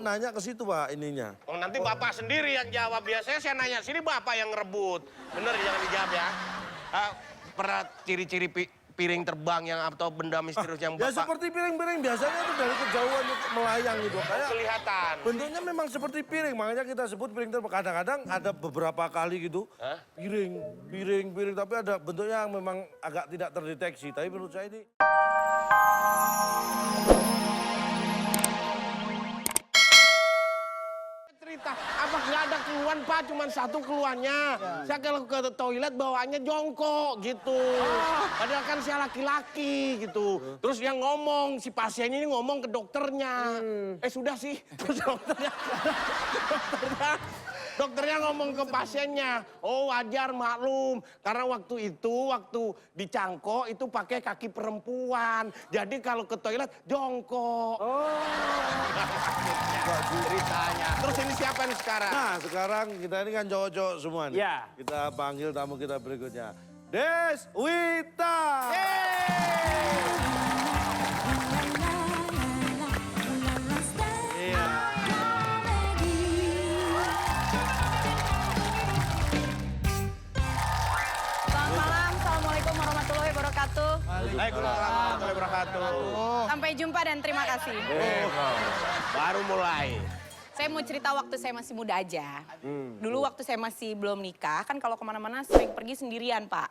Nanya ke situ Pak ininya. Oh nanti Bapak sendiri yang jawab. Biasanya saya nanya sini Bapak yang ngerebut. Bener jangan dijawab ya. Pernah ciri-ciri piring terbang yang atau benda misterius yang Ya Bapak... seperti piring-piring biasanya itu dari kejauhan melayang gitu. Kayak kelihatan. bentuknya memang seperti piring, makanya kita sebut piring terbang. Kadang-kadang ada beberapa kali gitu, piring, tapi ada bentuknya yang memang agak tidak terdeteksi. Tapi menurut saya ini... Apa nggak ada keluhan Pak, cuma satu keluhannya. Saya kalau ke toilet bawaannya jongkok gitu. Padahal kan saya laki-laki gitu. Terus yang ngomong, si pasiennya ini ngomong ke dokternya. Sudah sih, terus dokternya ngomong ke pasiennya. Oh wajar maklum, karena waktu dicangkok itu pakai kaki perempuan. Jadi kalau ke toilet jongkok. Ceritanya. Terus ini siapa nih sekarang? Nah sekarang kita ini kan cowok-cowok semua nih. Ya. Kita panggil tamu kita berikutnya. Deswita. Iya. Selamat malam, Assalamualaikum warahmatullahi wabarakatuh. Waalaikumsalam warahmatullahi wabarakatuh. Sampai jumpa dan terima kasih. Baru mulai. Saya mau cerita waktu saya masih muda aja. Dulu waktu saya masih belum nikah, kan kalau kemana-mana sering pergi sendirian, Pak.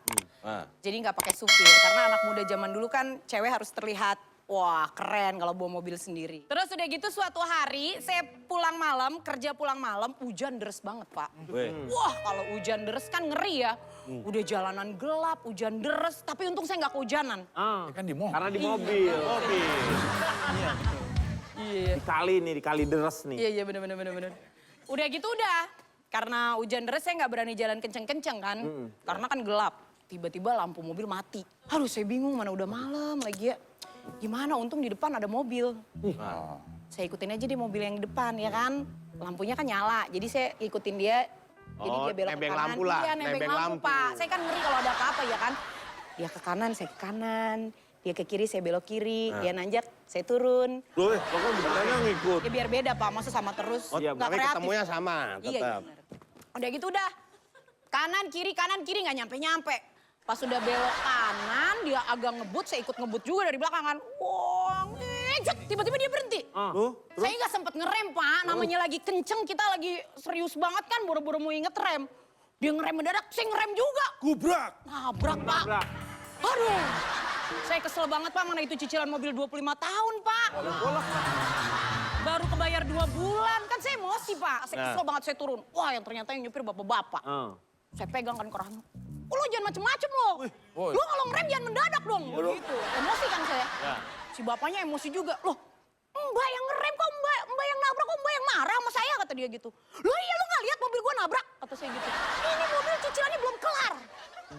Jadi nggak pakai supir, karena anak muda zaman dulu kan cewek harus terlihat, wah keren kalau bawa mobil sendiri. Terus udah gitu suatu hari saya pulang malam, kerja pulang malam, hujan deres banget, Pak. Wah kalau hujan deres kan ngeri ya. Udah jalanan gelap, hujan deres, tapi untung saya nggak kehujanan. Kan di mobil. Karena di mobil. Iya. Di kali deres nih. Iya bener. Udah gitu udah, karena hujan deras saya nggak berani jalan kenceng-kenceng kan. Karena kan gelap, tiba-tiba lampu mobil mati. Aduh saya bingung mana udah malam lagi ya. Gimana untung di depan ada mobil. Saya ikutin aja di mobil yang di depan ya kan. Lampunya kan nyala, jadi saya ikutin dia. Jadi dia belok ke nebeng kanan. lampu lah, Iya nebeng nebeng lampu lampu. Pak. Saya kan ngeri kalau ada apa-apa ya kan. Dia ke kanan, saya ke kanan. Dia ke kiri, saya belok kiri. Dia nanjak, saya turun. Loh, kok bilangnya ngikut? Ya biar beda Pak, masa sama terus. Iya, Nggak tapi kreatif. ketemunya sama Iya, tetap. bener. Udah gitu udah. Kanan kiri nggak nyampe-nyampe. Pas udah belok kanan, dia agak ngebut, saya ikut ngebut juga dari belakang kan. Wah, ngejek, tiba-tiba dia berhenti. Saya nggak sempet ngerem Pak, namanya lagi kenceng, kita lagi serius banget kan, buru-buru mau inget rem. Dia ngerem mendadak, saya ngerem juga. Gubrak. Nabrak Pak. Aduh, saya kesel banget Pak, mana itu cicilan mobil 25 tahun Pak. Baru kebayar 2 bulan, kan saya emosi Pak. Saya kesel banget, saya turun. Wah yang ternyata yang nyupir bapak-bapak. Saya pegang kan kerahnya. Oh, lo jangan macem-macem lo. Lo kalau ngerem jangan mendadak dong. Gitu. Emosi kan saya. Si bapaknya emosi juga. Loh, Mbak yang ngerem kok Mbak yang nabrak kok Mbak yang marah sama saya kata dia gitu. Loh iya lo gak lihat mobil gua nabrak? Kata saya gitu. Ini mobil cicilannya belum kelar.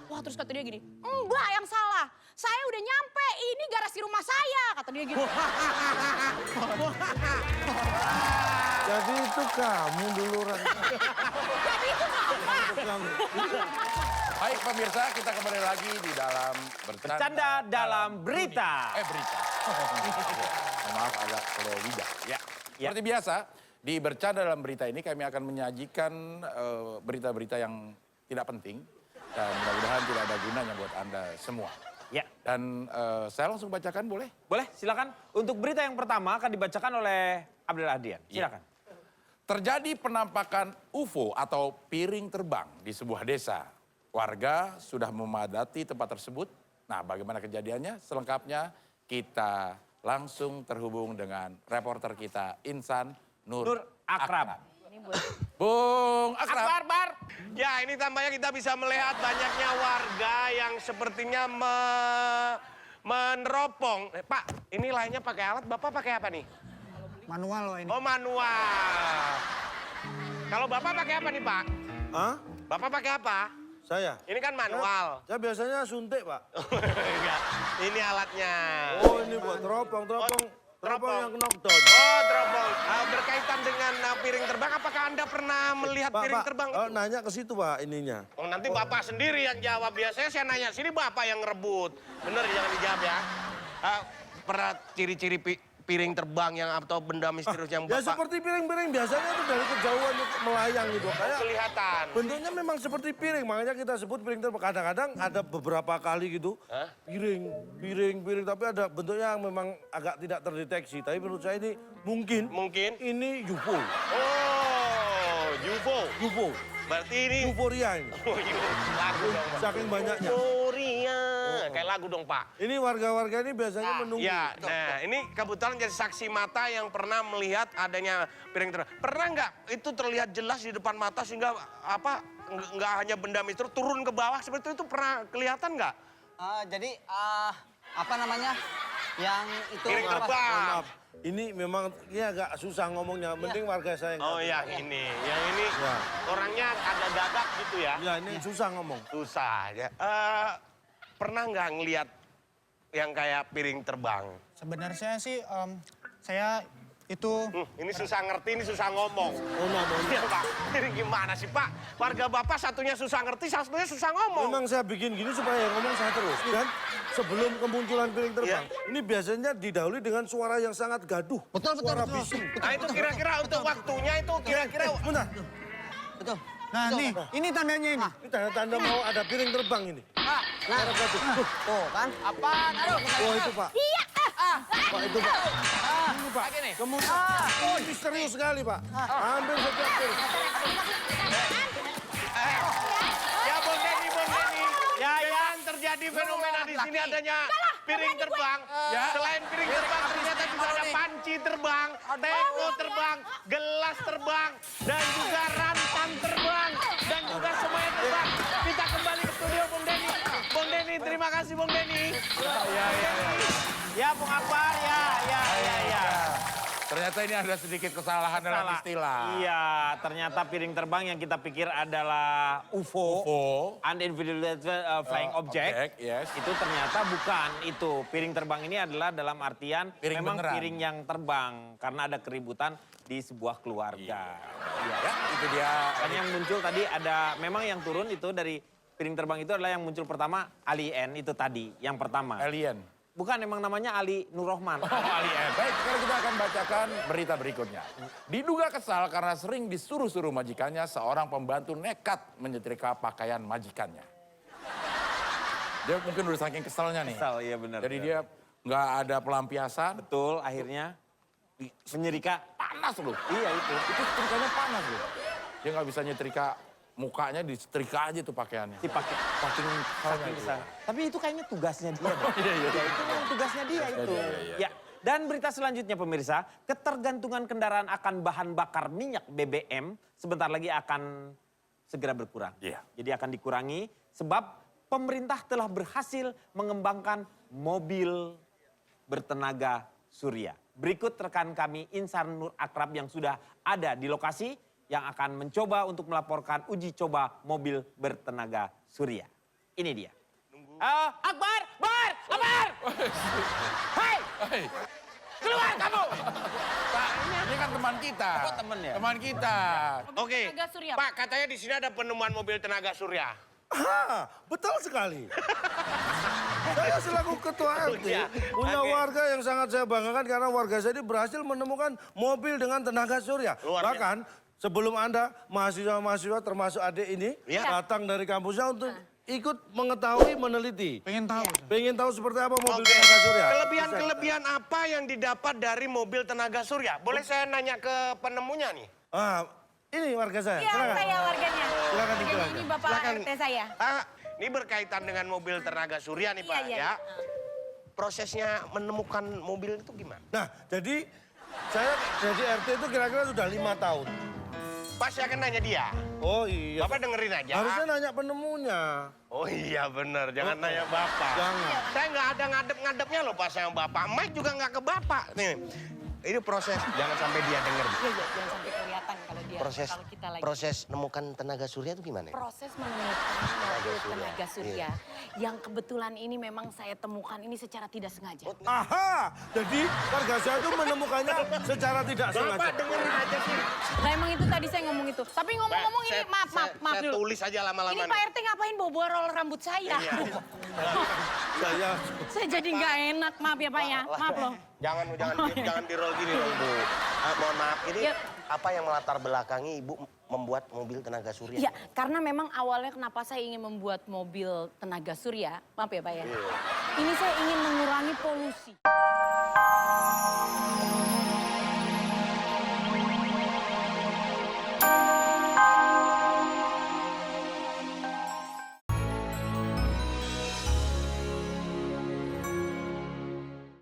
Wah terus kata dia gini, Mbak yang salah. Saya udah nyampe, ini garasi rumah saya. Kata dia gitu. Jadi itu kamu dulu, Ran. Jadi itu apa? Baik pemirsa, kita kembali lagi di dalam Bercanda dalam berita. berita. Maaf agak keluar lidah. Ya. Seperti biasa, di Bercanda dalam berita ini kami akan menyajikan berita-berita yang tidak penting. Dan mudah-mudahan tidak ada gunanya buat Anda semua. Ya. Dan saya langsung bacakan boleh? Boleh, silakan. Untuk berita yang pertama akan dibacakan oleh Abdul Adian. Silakan. Terjadi penampakan UFO atau piring terbang di sebuah desa. Warga sudah memadati tempat tersebut. Nah, bagaimana kejadiannya? Selengkapnya kita langsung terhubung dengan reporter kita Insan Nur Akram. Ini buat Bung Akram. Akbar. Ya ini tampaknya kita bisa melihat banyaknya warga yang sepertinya meneropong. Pak, ini lainnya pakai alat, Bapak pakai apa nih? Manual loh ini. Oh manual. Kalau Bapak pakai apa nih Pak? Hah? Bapak pakai apa? Saya? Ini kan manual. Saya biasanya suntik, Pak. Enggak, ini alatnya. Oh, ini buat teropong yang knockdown. Oh, teropong. Berkaitan dengan piring terbang, apakah Anda pernah melihat piring terbang itu? Nanya ke situ, Pak, ininya. Oh, nanti Bapak sendiri yang jawab. Biasanya saya nanya, sini Bapak yang ngerebut. Bener, jangan dijawab ya. Pernah ciri-ciri piring terbang yang atau benda misterius yang Ya Bapak seperti piring-piring biasanya itu dari kejauhan melayang gitu. Kayak kelihatan? bentuknya memang seperti piring, makanya kita sebut piring terbang. Kadang-kadang ada beberapa kali gitu, piring, tapi ada bentuknya yang memang agak tidak terdeteksi. Tapi menurut saya ini mungkin ini UFO. Oh, UFO. UFO. Berarti ini Euforia ini. Oh, lagu dong, Pak. Saking banyaknya. Euforia. Kayak lagu dong, Pak. Ini warga-warga ini biasanya menunggu. Ya, nah ini kebetulan jadi saksi mata yang pernah melihat adanya piring terbang. Pernah nggak itu terlihat jelas di depan mata sehingga apa nggak hanya benda misterius turun ke bawah seperti itu pernah kelihatan nggak? Jadi apa namanya? Yang itu Piring apa? terbang. Maaf, ini memang ini agak susah ngomongnya. Mending warga saya yang Oh yang ini Ya. orangnya agak gagap gitu ya? Ya ini susah ngomong. Susah ya. Pernah nggak ngelihat yang kayak piring terbang? Sebenarnya sih saya itu Ini susah ngerti, ini susah ngomong. Oh, ngomong. Iya Pak, ini gimana sih Pak? Warga Bapak satunya susah ngerti, satunya susah ngomong. Memang saya bikin gini supaya yang ngomong saya terus. Dan sebelum kemunculan piring terbang, ini biasanya didahului dengan suara yang sangat gaduh. Betul, betul, Suara betul. bising. Nah itu kira-kira untuk waktunya itu kira-kira... Bentar, Betul. nah nih, ini tandanya ini. ini tanda-tanda mau ada piring terbang ini. Nah, Suara gaduh. tuh kan? Apaan? Aduh. Oh itu Pak. Pak itu Pak. Ini Pak. Kemudian, ini misterius sekali Pak. Hampir setiap piring. Ya Bung Denny. Ya. Memang terjadi fenomena di sini adanya piring terbang. Selain piring terbang ternyata juga ada panci terbang, teko terbang, gelas terbang, dan juga rantang terbang, dan juga semuanya terbang. Kita kembali ke studio Bung Denny. Bung Denny, terima kasih Bung Denny. Ya, Bung Akbar, ya. Ternyata ini ada sedikit kesalahan dalam Salah. istilah. Iya, ternyata piring terbang yang kita pikir adalah UFO, Unidentified Flying Object, yes. itu ternyata bukan itu. Piring terbang ini adalah dalam artian Piring memang beneran. piring yang terbang karena ada keributan di sebuah keluarga. Iya. Ya, itu dia. Dan yang muncul tadi ada, memang yang turun itu dari piring terbang itu adalah yang muncul pertama Alien itu tadi, yang pertama. Alien. Bukan, emang namanya Ali Nur Rohman. Oh, alien. Baik, sekarang kita akan bacakan berita berikutnya. Diduga kesal karena sering disuruh-suruh majikannya, seorang pembantu nekat menyetrika pakaian majikannya. Dia mungkin udah saking kesalnya nih. Kesal, iya benar. Jadi dia nggak ada pelampiasan, Betul, akhirnya menyerika. panas loh. Iya itu. Itu setrikanya panas loh. Dia nggak bisa nyetrika mukanya, disetrika aja tuh pakaiannya. Dipakai. Saking kesalnya Saking itu. kesal. Tapi itu kayaknya tugasnya dia. deh. Iya. Ya, itu memang tugasnya dia itu. Ya. Dan berita selanjutnya pemirsa, ketergantungan kendaraan akan bahan bakar minyak BBM sebentar lagi akan segera berkurang. Iya. Jadi akan dikurangi sebab pemerintah telah berhasil mengembangkan mobil bertenaga surya. Berikut rekan kami Insan Nur Akrab yang sudah ada di lokasi yang akan mencoba untuk melaporkan uji coba mobil bertenaga surya. Ini dia. Akbar! Akbar! Hai! Hei, Keluar kamu! Pak, ini kan teman kita. Oh, temen ya? Teman kita. Oke, Tenaga surya. Pak katanya di sini ada penemuan mobil tenaga surya. Betul sekali. Saya selaku ketua RT Iya, punya oke. warga yang sangat saya banggakan karena warga saya ini berhasil menemukan mobil dengan tenaga surya. Luar biasa. Bahkan sebelum Anda mahasiswa-mahasiswa termasuk adik ini Iya. datang dari kampusnya untuk ikut mengetahui, meneliti. Pengen tahu. Pengen tahu seperti apa mobil Oke, tenaga surya. kelebihan-kelebihan apa yang didapat dari mobil tenaga surya? Boleh saya nanya ke penemunya nih? Ini warga saya. Iya, Silakan. saya warganya. Silakan Jadi dijelaskan. ini Bapak Silakan. RT saya. Ini berkaitan dengan mobil tenaga surya nih Iya, Pak iya. ya. Prosesnya menemukan mobil itu gimana? Nah, jadi saya jadi RT itu kira-kira sudah 5 tahun. Pak saya akan nanya dia. Oh iya. Bapak dengerin aja. Harusnya nanya penemunya. Oh iya bener, jangan nanya Bapak. Jangan. Saya nggak ada ngadep-ngadepnya loh Pak sama Bapak. Mike juga nggak ke Bapak. Nih, ini proses, jangan sampai dia denger. Iya, jangan sampai kelihatan kalau dia ya. Proses kalau kita lagi proses nemukan tenaga surya itu gimana? proses menemukan mobil tenaga surya yang kebetulan ini memang saya temukan ini secara tidak sengaja. Aha, jadi warga saya itu menemukannya secara tidak sengaja. Bapak dengerin aja sih. Nah emang itu tadi saya ngomong itu. Tapi ngomong-ngomong ini maaf Saya dulu. tulis aja lama-lama Ini nih. Pak RT ngapain bawa roller rambut saya? Saya jadi nggak enak, maaf ya Pak ya. Maaf loh. Jangan di roll gini dong, Bu. Mohon maaf, ini Ya. apa yang melatar belakangi Ibu membuat mobil tenaga surya? Iya, karena memang awalnya kenapa saya ingin membuat mobil tenaga surya, maaf ya Pak ya. Ini saya ingin mengurangi